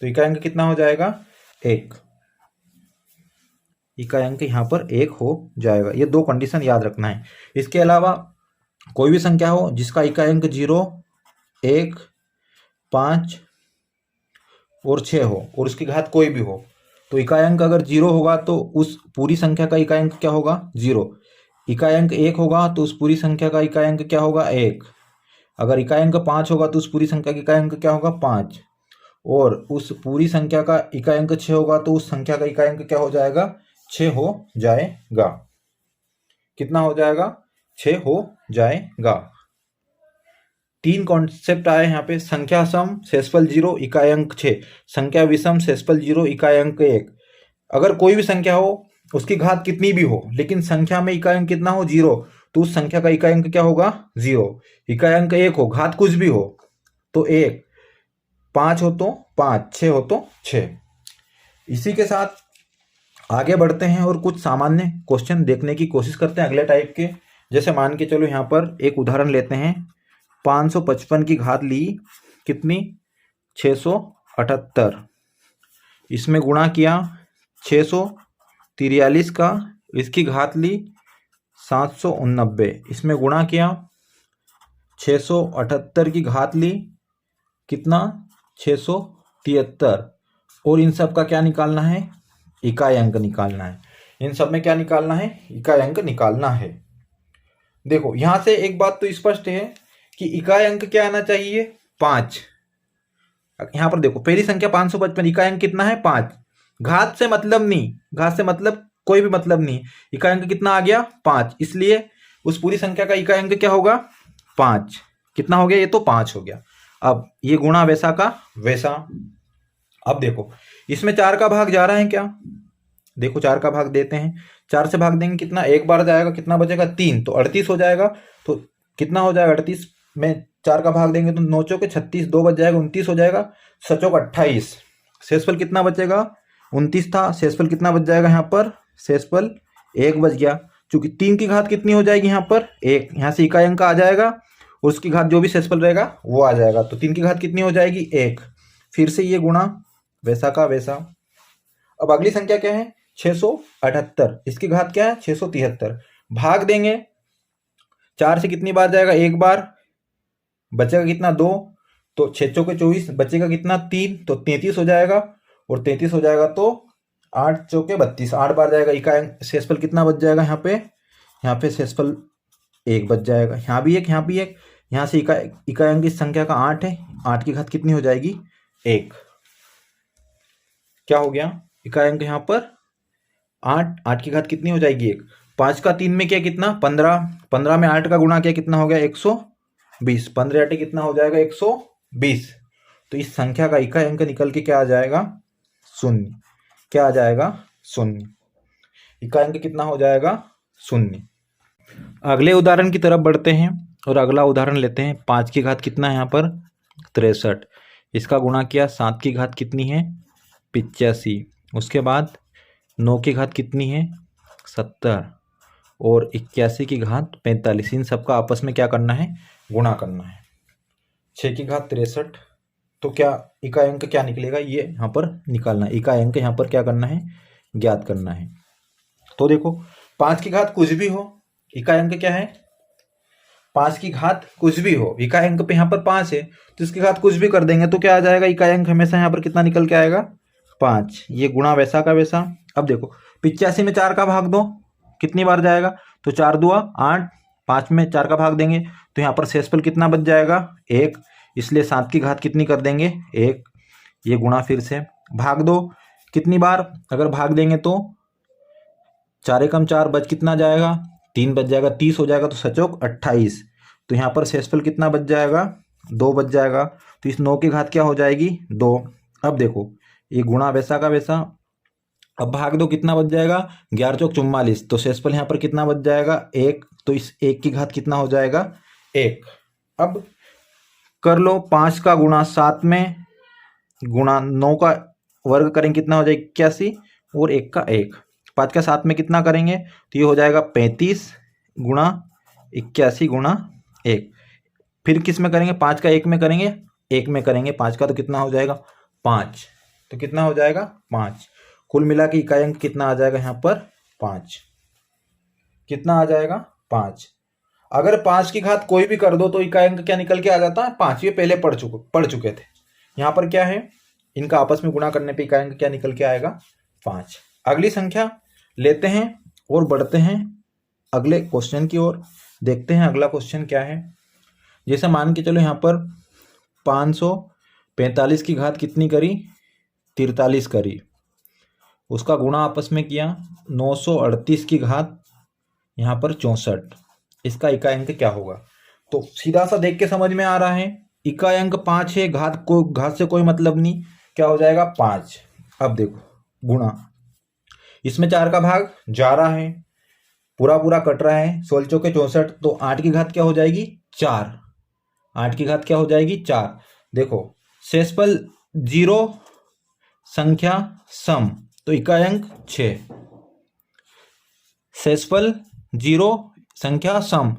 तो इकाई अंक कितना हो जाएगा, 1। इकाई अंक यहाँ पर 1 हो जाएगा। ये दो कंडीशन याद रखना है। इसके अलावा कोई भी संख्या हो जिसका इकाई अंक 0, 1, 5 और 6 हो, और उसकी घात कोई भी हो, तो इकाई अंक अगर 0 होगा तो उस पूरी संख्या का इकाई अंक क्या होगा, 0। इकाई अंक 1 होगा तो उस पूरी संख्या का इकाई अंक क्या होगा, 1। अगर इकाई अंक 5 होगा तो उस पूरी संख्या का इकाई अंक क्या होगा, 5। और उस पूरी संख्या का इकाई अंक 6 होगा तो उस संख्या का इकाई अंक क्या हो जाएगा, 6 हो जाएगा। कितना हो जाएगा, 6 हो जाएगा। 3 कॉन्सेप्ट आए यहाँ पे, संख्या सम, शेषफल 0, इकाई अंक 6, संख्या विषम, शेषफल 0, इकाई अंक 1। अगर कोई भी संख्या हो उसकी घात कितनी भी हो, लेकिन संख्या में इकाई अंक कितना हो, 0, तो उस संख्या का इकाई अंक क्या होगा, 0। इकाई अंक 1 हो, घात कुछ भी हो तो 1, 5 हो तो 5, 6 हो तो 6। इसी के साथ आगे बढ़ते हैं और कुछ सामान्य क्वेश्चन देखने की कोशिश करते हैं अगले टाइप के। जैसे मान के चलो यहाँ पर एक उदाहरण लेते हैं, 555 की घात ली कितनी, 678, इसमें गुणा किया 643 का, इसकी घात ली 789, इसमें गुणा किया 678 की घात ली कितना, 673, और इन सब का क्या निकालना है, इकाई अंक निकालना है। इन सब में क्या निकालना है, इकाई अंक निकालना है। देखो यहां से एक बात तो स्पष्ट है कि इकाई अंक क्या आना चाहिए, 5। यहां पर देखो पहली संख्या 555, इकाई अंक कितना है, 5। घात से मतलब नहीं, घात से मतलब कोई भी मतलब नहीं, इकाई अंक कितना आ गया, 5, इसलिए उस पूरी संख्या का इकाई अंक क्या होगा, 5। कितना हो गया, ये तो 5 हो गया। अब ये गुणा वैसा का वैसा। अब देखो इसमें 4 का भाग जा रहा है क्या, देखो 4 का भाग देते हैं, 4 से भाग देंगे कितना, एक बार जाएगा, कितना बचेगा, 3, तो 38 हो जाएगा। तो कितना हो जाएगा, 38 में 4 का भाग देंगे तो 9 चौके 36, 2 बच जाएगा, 29 हो जाएगा, 7 चौक 28। शेषफल कितना बचेगा, 29 था, शेषफल कितना बच जाएगा, यहाँ पर शेषफल 1 बच गया। चूंकि 3 की घात कितनी हो जाएगी, यहाँ पर 1, यहाँ से इकाई अंक आ जाएगा और उसकी घात जो भी शेषफल रहेगा वो आ जाएगा। तो 3 की घात कितनी हो जाएगी, 1। फिर से ये गुणा वैसा का वैसा। अब अगली संख्या क्या है, 678, इसकी घात क्या है, 673। भाग देंगे, 4 से कितनी बार जाएगा, एक बार, बचेगा कितना, 2, तो 6 चौके 24, बचेगा कितना, 3, तो 33 हो जाएगा, और 33 हो जाएगा तो 8 चौके 32, 8 बार जाएगा। इकाई अंक शेषफल कितना बच जाएगा यहाँ पे शेषफल 1 बच जाएगा। यहाँ भी एक, यहाँ भी एक। यहाँ से इकाई अंक इस संख्या का 8 है, 8 की घात कितनी हो जाएगी 1। क्या हो गया, इकाई अंक यहाँ पर 8, 8 की घात कितनी हो जाएगी 1। 5 का 3 में क्या कितना 15, 15 में 8 का गुणा किया कितना हो गया 120, 15 8 कितना हो जाएगा 120। तो इस संख्या का इकाई अंक निकल के क्या आ जाएगा 0। क्या आ जाएगा 0। इकाई अंक कितना हो जाएगा 0। अगले उदाहरण की तरफ बढ़ते हैं और अगला उदाहरण लेते हैं। 5 की घात कितना है यहाँ पर 63, इसका गुणा किया 7 की घात कितनी है 85, उसके बाद 9 की घात कितनी है 70 और 81 की घात 45। इन सबका आपस में क्या करना है गुणा करना है। 6 की घात 63, तो क्या इकाई अंक क्या निकलेगा ये यहाँ पर निकालना है। इकाई अंक यहाँ पर क्या करना है ज्ञात करना है। तो देखो 5 की घात कुछ भी हो, इकाई अंक क्या है 5 की घात कुछ भी हो, इकाई अंक पे यहाँ पर 5 है तो इसकी घात कुछ भी कर देंगे तो क्या आ जाएगा इकाई अंक हमेशा यहाँ पर कितना निकल के आएगा 5। ये गुणा वैसा का वैसा। अब देखो 85 में 4 का भाग दो कितनी बार जाएगा, तो 4 दूआ 8, 5 में 4 का भाग देंगे तो यहाँ पर शेषफल कितना बच जाएगा 1, इसलिए 7 की घात कितनी कर देंगे 1। ये गुणा फिर से भाग दो कितनी बार, अगर भाग देंगे तो 4 एकम 4 बच कितना जाएगा 3 बच जाएगा, 30 हो जाएगा तो सचोक 28। तो यहाँ पर शेषफल कितना बच जाएगा 2 बच जाएगा। तो इस 9 की घात क्या हो जाएगी 2। अब देखो ये गुणा वैसा का वैसा। अब भाग दो कितना बच जाएगा 11 चौक 44, तो शेषफल यहाँ पर कितना बच जाएगा 1, तो इस 1 की घात कितना हो जाएगा 1। अब कर लो 5 का गुणा 7 में गुणा 9 का वर्ग करेंगे कितना हो जाएगा 81 और 1 का 1। 5 का 7 में कितना करेंगे तो ये हो जाएगा 35 गुणा 81 गुणा 1। फिर किस में करेंगे 5 का 1 में करेंगे, 1 में करेंगे 5 का तो कितना हो जाएगा 5, तो कितना हो जाएगा 5। कुल मिला के इकाई अंक कितना आ जाएगा यहाँ पर 5। कितना आ जाएगा 5। अगर 5 की घात कोई भी कर दो तो इकाई अंक क्या निकल के आ जाता है 5। ये पहले पढ़ चुके थे। यहाँ पर क्या है इनका आपस में गुणा करने पे इकाई अंक क्या निकल के आएगा 5। अगली संख्या लेते हैं और बढ़ते हैं अगले क्वेश्चन की ओर। देखते हैं अगला क्वेश्चन क्या है। जैसे मान के चलो यहाँ पर 545 की घात कितनी करी 43 करी, उसका गुणा आपस में किया 938 की घात यहाँ पर 64, इसका इकाई अंक क्या होगा। तो सीधा सा देख के समझ में आ रहा है इकाई अंक 5 है, घात से कोई मतलब नहीं, क्या हो जाएगा 5। अब देखो गुणा, इसमें 4 का भाग जा रहा है, पूरा पूरा कट रहा है, 16 चौके 64, तो 8 की घात क्या हो जाएगी 4। 8 की घात क्या हो जाएगी 4। देखो शेषफल 0 संख्या सम, तो इकाई अंक 6। शेषफल 0 संख्या सम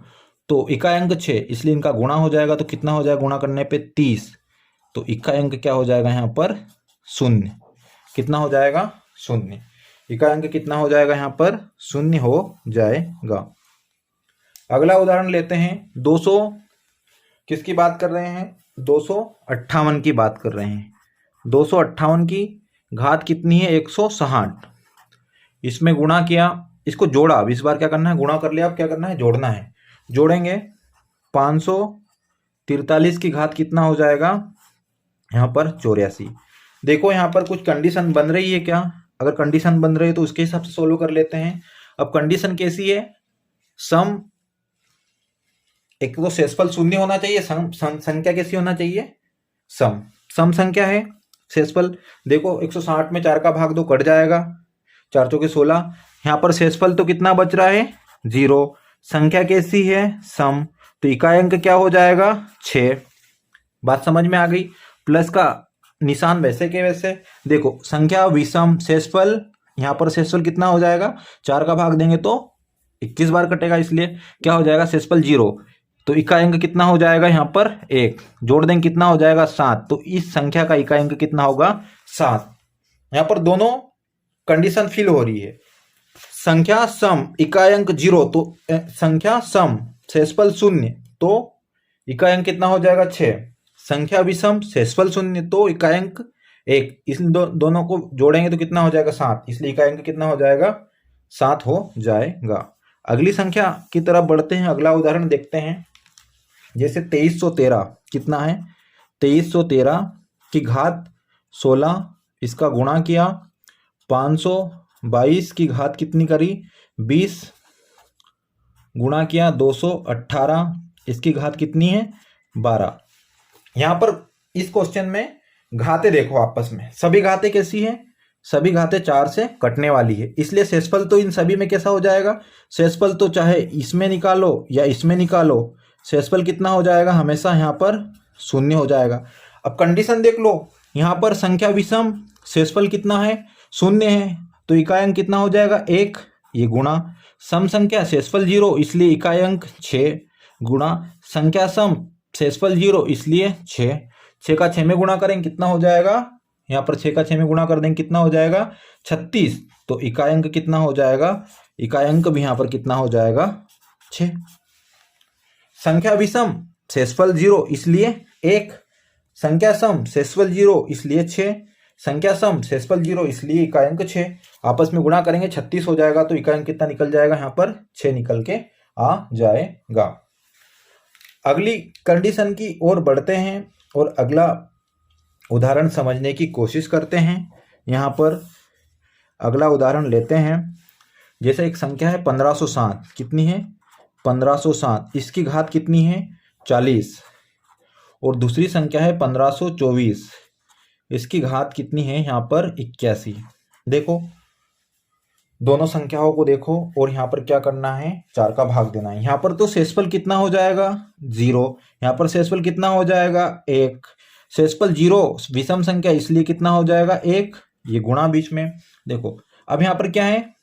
तो इकाई अंक 6, इसलिए इनका गुणा हो जाएगा तो कितना हो जाएगा गुणा करने पे 30, तो इकाई अंक क्या हो जाएगा यहाँ पर 0। कितना हो जाएगा 0। इकाई अंक कितना हो जाएगा यहाँ पर 0 हो जाएगा। अगला उदाहरण लेते हैं। 200 किसकी बात कर रहे हैं 258 की बात कर रहे हैं। 258 की घात कितनी है 160, इसमें गुणा किया, इसको जोड़ा। अब इस बार क्या करना है गुणा कर लिया, अब क्या करना है जोड़ना है। जोड़ेंगे 543 की घात कितना हो जाएगा यहाँ पर 84। देखो यहाँ पर कुछ कंडीशन बन रही है क्या, अगर कंडीशन बन रही है तो उसके हिसाब से सोल्व कर लेते हैं। अब कंडीशन कैसी है, सम, एक तो शेषफल 0 होना चाहिए, संख्या कैसी होना चाहिए सम संख्या है। शेषफल देखो 160 में 4 का भाग दो कट जाएगा, 4 चौके 16। यहाँ पर शेषफल तो कितना बच रहा है 0, संख्या कैसी है सम, तो इकाई अंक क्या हो जाएगा 6। बात समझ में आ गई। प्लस का निशान वैसे के वैसे। देखो संख्या विषम, शेषफल यहाँ पर शेषफल कितना हो जाएगा 4 का भाग देंगे तो 21 बार कटेगा, इसलिए क्या हो जाएगा शेषफल 0, तो इकाई अंक कितना हो जाएगा यहाँ पर 1। जोड़ देंगे कितना हो जाएगा 7, तो इस संख्या का इकाई अंक कितना होगा 7। यहाँ पर दोनों कंडीशन फिल हो रही है। संख्या सम इकाई अंक 0, तो संख्या सम शेषफल 0, तो इकाई अंक कितना हो जाएगा 6। संख्या विषम शेषफल 0, तो इकाई अंक 1, इन दोनों को जोड़ेंगे तो कितना हो जाएगा 7, इसलिए इकाई अंक कितना हो जाएगा 7 हो जाएगा। अगली संख्या की तरफ बढ़ते हैं, अगला उदाहरण देखते हैं। जैसे 2313 कितना है, 2313 की घात 16, इसका गुणा किया, 522 की घात कितनी करी 20, गुणा किया 218, इसकी घात कितनी है 12। यहां पर इस क्वेश्चन में घातें देखो आपस में, सभी घातें कैसी हैं, सभी घातें 4 से कटने वाली है, इसलिए शेषफल तो इन सभी में कैसा हो जाएगा, शेषफल तो चाहे इसमें निकालो या इसमें निकालो, शेषफल कितना हो जाएगा हमेशा यहाँ पर 0 हो जाएगा। अब कंडीशन देख लो, यहाँ पर संख्या विषम, शेषफल कितना है 0 है, तो इकाई अंक कितना हो जाएगा 1, ये गुणा सम संख्या शेषफल 0, इसलिए इकाई अंक 6, गुणा संख्या सम शेषफल 0, इसलिए 6, 6 का 6 में गुणा करेंगे कितना हो जाएगा, यहाँ पर 6 का 6 में गुणा कर देंगे कितना हो जाएगा 36, तो इकाई अंक कितना हो जाएगा, इकाई अंक भी यहाँ पर कितना हो जाएगा 6। संख्या विषम शेषफल 0 इसलिए 1, संख्या सम शेषफल 0 इसलिए 6, संख्या सम शेषफल 0 इसलिए इकाई अंक 6, आपस में गुणा करेंगे 36 हो जाएगा, तो इकाई अंक कितना निकल जाएगा यहाँ पर 6 निकल के आ जाएगा। अगली कंडीशन की ओर बढ़ते हैं और अगला उदाहरण समझने की कोशिश करते हैं। यहाँ पर अगला उदाहरण लेते हैं। जैसे एक संख्या है 1507, कितनी है 1507, इसकी घात कितनी है 40, और दूसरी संख्या है 1524, इसकी घात कितनी है यहाँ पर 81। देखो दोनों संख्याओं को देखो और यहाँ पर क्या करना है 4 का भाग देना है। यहाँ पर तो शेषफल कितना हो जाएगा 0, यहाँ पर शेषफल कितना हो जाएगा 1, शेषफल 0 विषम संख्या इसलिए कितना हो जाएगा 1, ये गुणा बीच में। देखो अब यहाँ पर क्या है,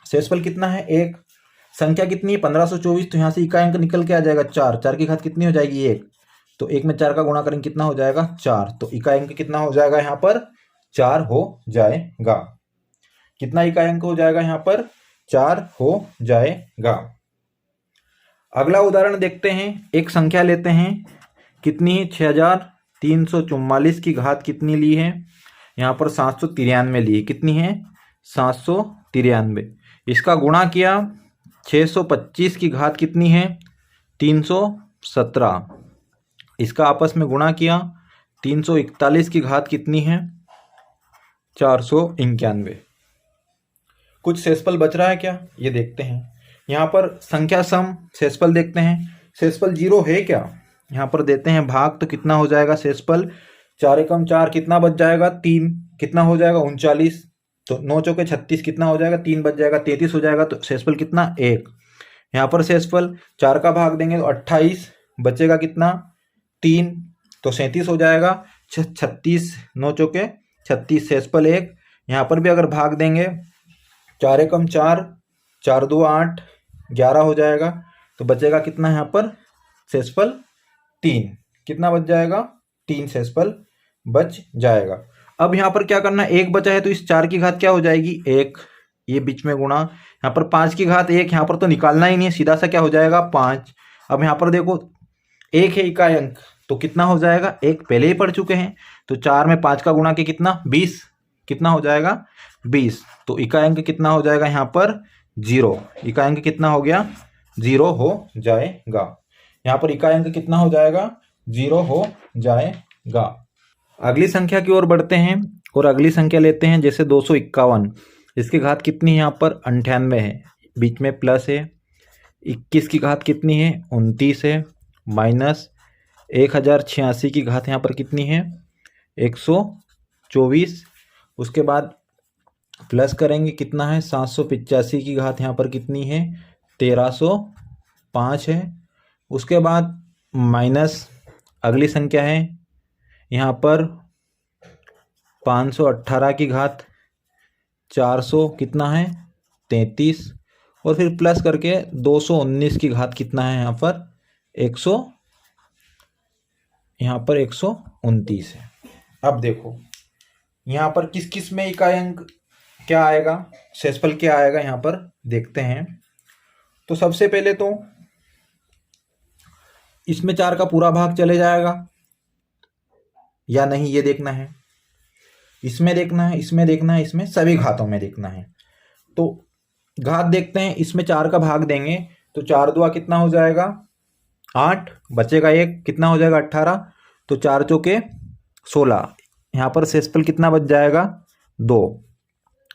शेषफल कितना है 1, संख्या कितनी है 1524, तो यहाँ से इकाई अंक निकल के आ जाएगा 4, 4 की घात कितनी हो जाएगी 1, तो 1 में 4 का गुणा करेंगे कितना हो जाएगा 4, तो इकाई अंक कितना हो जाएगा यहाँ पर 4 हो जाएगा। कितना इकाई अंक हो जाएगा यहाँ पर 4 हो जाएगा। अगला उदाहरण देखते हैं। एक संख्या लेते हैं, कितनी है 6344 की घात कितनी ली है, यहाँ पर 793 ली है, कितनी है 793, इसका गुणा किया 625 की घात कितनी है 317, इसका आपस में गुणा किया 341 की घात कितनी है 491। कुछ शेषफल बच रहा है क्या, ये देखते हैं। यहाँ पर संख्या सम शेषफल देखते हैं, शेषफल 0 है क्या, यहाँ पर देते हैं भाग, तो कितना हो जाएगा शेषफल 4 एकम 4 कितना बच जाएगा 3, कितना हो जाएगा 39, तो 9 चौके 36 कितना हो जाएगा 3 बच जाएगा 33 हो जाएगा, तो शेषफल कितना 1। यहाँ पर शेषफल 4 का भाग देंगे तो 28, बचेगा कितना 3, तो 37 हो जाएगा, 36 9 चौके 36, शेषफल 1। यहाँ पर भी अगर भाग देंगे 4 एकम 4, 4 2 8, 11 हो जाएगा, तो बचेगा कितना यहाँ पर शेषफल 3, कितना बच जाएगा 3 शेषफल बच जाएगा। अब यहाँ पर क्या करना है, 1 बचा है तो इस 4 की घात क्या हो जाएगी 1, ये बीच में गुणा, यहाँ पर 5 की घात 1, यहाँ पर तो निकालना ही नहीं है, सीधा सा क्या हो जाएगा 5। अब यहाँ पर देखो 1 है इकाई अंक, तो कितना हो जाएगा 1 पहले ही पढ़ चुके हैं, तो 4 में 5 का गुणा के कितना 20, कितना हो जाएगा 20, तो इकाई अंक कितना हो जाएगा यहाँ पर 0, इकाई अंक कितना हो गया 0 हो जाएगा। यहाँ पर इकाई अंक कितना हो जाएगा 0 हो जाएगा। अगली संख्या की ओर बढ़ते हैं और अगली संख्या लेते हैं। जैसे 251, इसकी घात कितनी है यहाँ पर 98 है, बीच में प्लस है, 21 की घात कितनी है 29 है, माइनस 1086 की घात यहाँ पर कितनी है 124, उसके बाद प्लस करेंगे कितना है 785 की घात यहाँ पर कितनी है 1305 है, उसके बाद माइनस अगली संख्या है यहाँ पर 518 की घात 400 कितना है 33, और फिर प्लस करके 219 की घात कितना है यहाँ पर 129 है। अब देखो यहाँ पर किस किस में इकाई अंक क्या आएगा, शेषफल क्या आएगा, यहाँ पर देखते हैं। तो सबसे पहले तो इसमें 4 का पूरा भाग चले जाएगा या नहीं, ये देखना है। इसमें देखना है, इसमें देखना है, इसमें सभी घातों में देखना है। तो घात देखते हैं, इसमें 4 का भाग देंगे तो 4 दुआ कितना हो जाएगा 8, बचेगा 1, कितना हो जाएगा 18, तो 4 चौके 16। यहाँ पर शेषफल कितना बच जाएगा 2।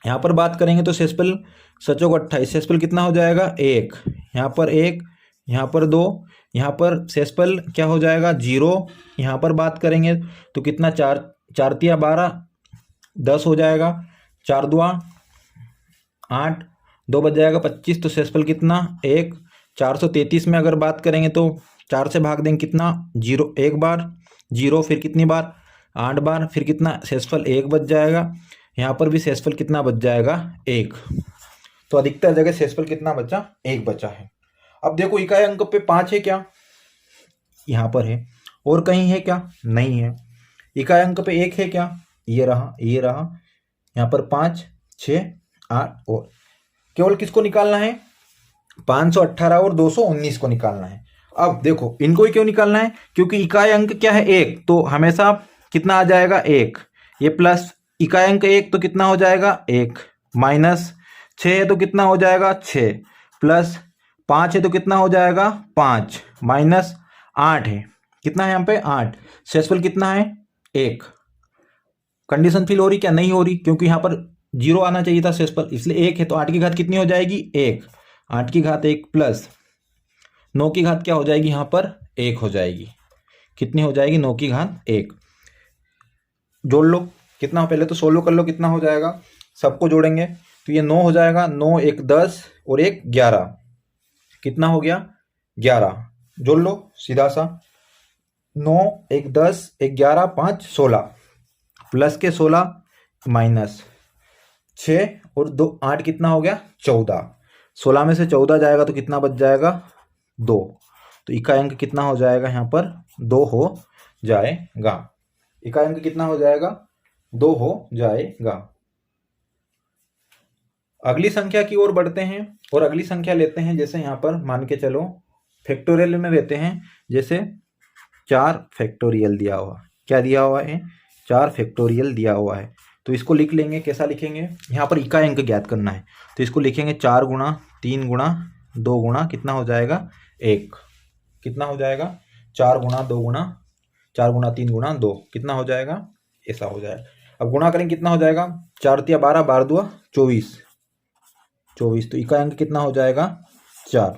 यहाँ पर बात करेंगे तो शेषफल सचोक 28, शेषफल कितना हो जाएगा 1, यहाँ पर 1, यहाँ पर 2, यहाँ पर शेषफल क्या हो जाएगा 0। यहाँ पर बात करेंगे तो कितना 4 4 तिया 12, 10 हो जाएगा, 4 दुआ 8, 2 बच जाएगा 25, तो शेषफल कितना 1। 433 में अगर बात करेंगे तो 4 से भाग देंगे कितना 0, 1 बार 0, फिर कितनी बार 8 बार, फिर कितना शेषफल 1 बच जाएगा। यहाँ पर भी शेषफल कितना बच जाएगा 1। तो अधिकतर जगह शेषफल कितना बचा 1 बचा है। अब देखो इकाई अंक पे 5 है क्या, यहाँ पर है, और कहीं है क्या, नहीं है। इकाई अंक पे 1 है क्या, ये रहा, ये रहा, यहाँ पर 5 6 8, और केवल किसको निकालना है 518 और 219 को निकालना है। अब देखो इनको ही क्यों निकालना है, क्योंकि इकाई अंक क्या है 1, तो हमेशा कितना आ जाएगा 1, ये प्लस इकाई अंक 1 तो कितना हो जाएगा 1, माइनस 6 है तो कितना हो जाएगा 6, प्लस 5 है तो कितना हो जाएगा 5, माइनस 8 है, कितना है यहाँ पे 8, शेषफल कितना है 1। कंडीशन फिल हो रही क्या, नहीं हो रही, क्योंकि यहाँ पर 0 आना चाहिए था शेषफल, इसलिए 1 है, तो 8 की घात कितनी हो जाएगी 1, 8 की घात 1 प्लस 9 की घात क्या हो जाएगी यहाँ पर 1 हो जाएगी, कितनी हो जाएगी 9 की घात 1। जोड़ लो कितना, पहले तो 16 कर लो, कितना हो जाएगा, सबको जोड़ेंगे तो ये 9 हो जाएगा, 9 1 10 और 1 11, कितना हो गया 11। जोड़ लो सीधा सा, 9 1 10 1 11 5 16, प्लस के 16 माइनस 6 और 2 8, कितना हो गया 14। 16 में से 14 जाएगा तो कितना बच जाएगा 2, तो इकाई अंक कितना हो जाएगा यहाँ पर 2 हो जाएगा। इकाई अंक कितना हो जाएगा 2 हो जाएगा। अगली संख्या की ओर बढ़ते हैं और अगली संख्या लेते हैं, जैसे यहाँ पर मान के चलो फैक्टोरियल में लेते हैं, जैसे 4 फैक्टोरियल दिया हुआ, क्या दिया हुआ है 4 फैक्टोरियल दिया हुआ है, तो इसको लिख लेंगे। कैसा लिखेंगे, यहाँ पर इकाई अंक ज्ञात करना है, तो इसको लिखेंगे 4 गुणा 3 गुणा 2 गुणा कितना हो जाएगा 1, कितना हो जाएगा 4 गुणा 2 गुणा 4 गुणा 3 गुणा 2, कितना हो जाएगा ऐसा हो जाएगा। अब गुणा करेंगे कितना हो जाएगा 4 तिया 12, 12 दुआ 24, 24, तो इकाई अंक कितना हो जाएगा 4,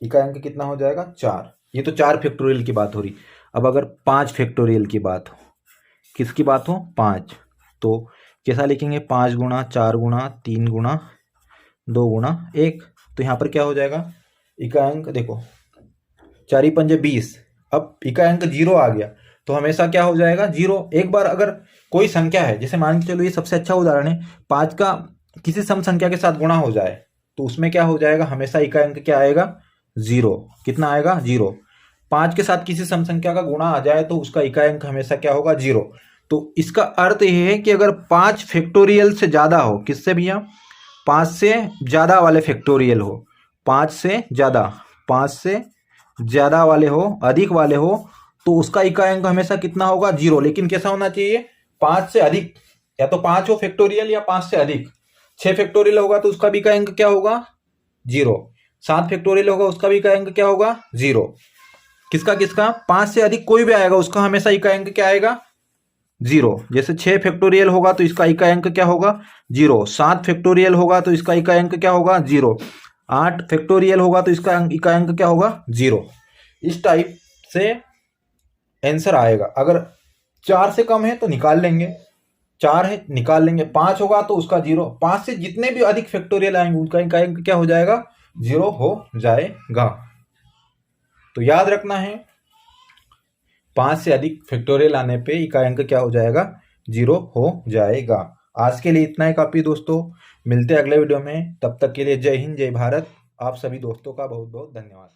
इकाई अंक कितना हो जाएगा 4। ये तो 4 फैक्टोरियल की बात हो रही। अब अगर 5 फैक्टोरियल की बात हो, किसकी बात हो 5, तो कैसा लिखेंगे 5 गुणा 4 गुणा 3 गुणा 2 गुणा 1, तो यहाँ पर क्या हो जाएगा इकाई अंक देखो 4 पंजे 20। अब इकाई अंक 0 आ गया तो हमेशा क्या हो जाएगा 0। एक बार अगर कोई संख्या है, जैसे मान के चलो ये सबसे अच्छा उदाहरण है, 5 का किसी सम संख्या के साथ गुणा हो जाए तो उसमें क्या हो जाएगा हमेशा इकाई अंक क्या आएगा 0, कितना आएगा 0। 5 के साथ किसी सम संख्या का गुणा आ जाए तो उसका इकाई अंक हमेशा क्या होगा 0। तो इसका अर्थ यह है कि अगर 5 फैक्टोरियल से ज्यादा हो, किससे भैया 5 से ज्यादा वाले फैक्टोरियल हो, 5 से ज्यादा वाले हो, अधिक वाले हो, तो उसका इकाई अंक हमेशा कितना होगा 0। लेकिन कैसा होना चाहिए 5 से अधिक, या तो 5 हो फैक्टोरियल या 5 से अधिक। 6 फैक्टोरियल होगा तो उसका भी इकाई अंक क्या होगा 0। 7 फैक्टोरियल होगा उसका भी इकाई अंक क्या होगा 0। किसका 5 से अधिक कोई भी आएगा उसका हमेशा इकाई अंक क्या आएगा 0। जैसे 6 फैक्टोरियल होगा तो इसका इकाई अंक क्या होगा 0। 7 फैक्टोरियल होगा तो इसका इकाई अंक क्या होगा 0। 8 फैक्टोरियल होगा तो इसका इकाई अंक क्या होगा 0। इस टाइप से आंसर आएगा। अगर 4 से कम है तो निकाल लेंगे, 4 है निकाल लेंगे, 5 होगा तो उसका 0। 5 से जितने भी अधिक फैक्टोरियल आएंगे उनका इकाई अंक क्या हो जाएगा 0 हो जाएगा। तो याद रखना है 5 से अधिक फैक्टोरियल आने पे इकाई अंक क्या हो जाएगा 0 हो जाएगा। आज के लिए इतना ही काफी दोस्तों, मिलते हैं अगले वीडियो में। तब तक के लिए जय हिंद जय भारत। आप सभी दोस्तों का बहुत बहुत धन्यवाद।